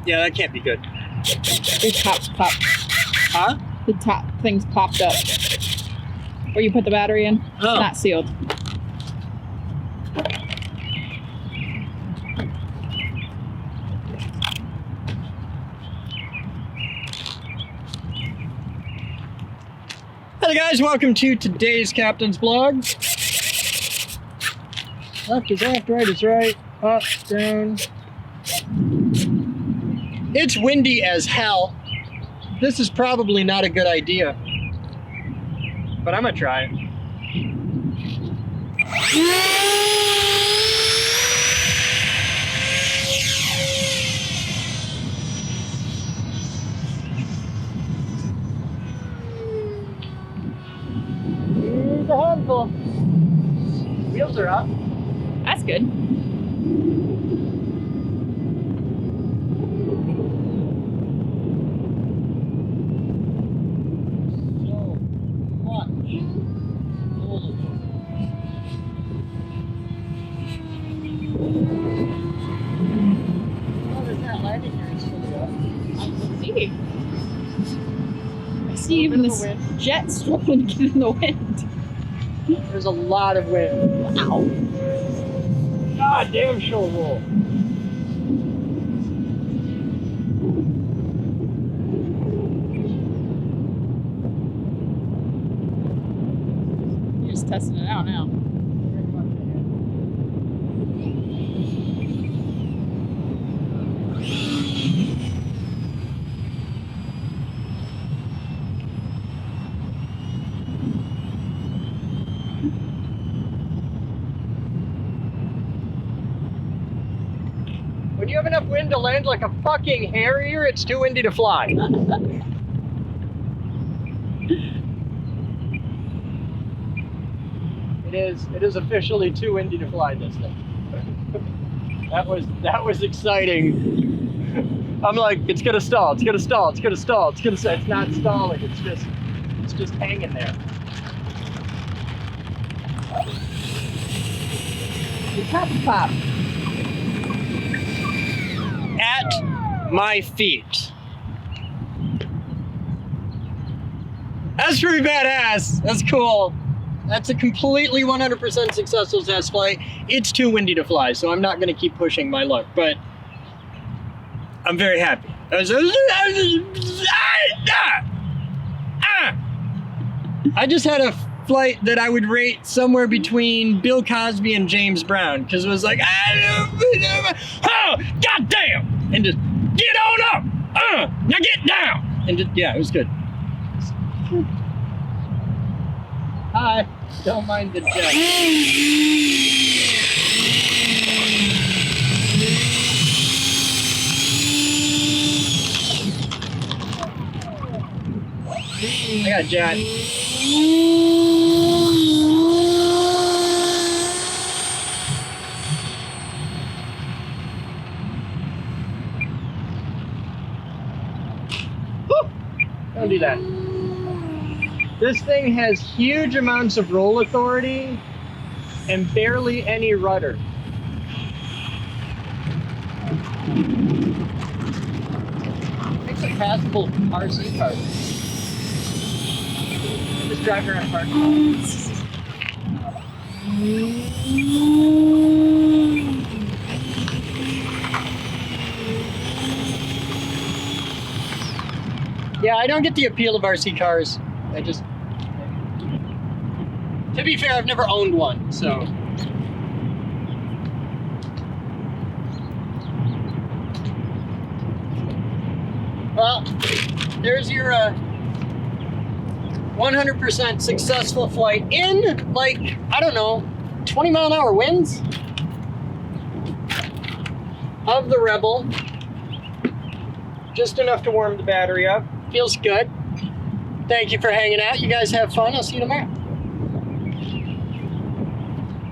Yeah, that can't be good. Your top popped. Huh? The top things popped up. Where you put the battery in? Oh. Not sealed. Hello guys, welcome to today's Captain's Blog. Left is left, right is right, up, down. It's windy as hell. This is probably not a good idea, but I'm gonna try it. Here's a handful. Wheels are up. That's good. I see even this jet struggling to get in the wind. There's a lot of wind. Wow. God damn show roll. You're just testing it out now. When you have enough wind to land like a fucking Harrier, it's too windy to fly. It is officially too windy to fly this thing. That was exciting. I'm like, it's gonna stall, it's gonna stall, it's gonna stall, it's gonna stall. It's not stalling, it's just hanging there. The top pop. At my feet. That's pretty badass. That's cool. That's a completely 100% successful test flight. It's too windy to fly, so I'm not going to keep pushing my luck, but I'm very happy. I just had a flight that I would rate somewhere between Bill Cosby and James Brown, because it was like, oh, goddamn, and just get on up, now get down, and just, yeah, it was good. Hi, don't mind the jet. I got a jet. Don't do that. This thing has huge amounts of roll authority and barely any rudder. It's a passable RC car. Just driving around park. Yeah, I don't get the appeal of RC cars. I just... To be fair, I've never owned one, so... Well, there's your 100% successful flight in, like, I don't know, 20 mile an hour winds of the Rebel. Just enough to warm the battery up. Feels good. Thank you for hanging out. You guys have fun. I'll see you tomorrow.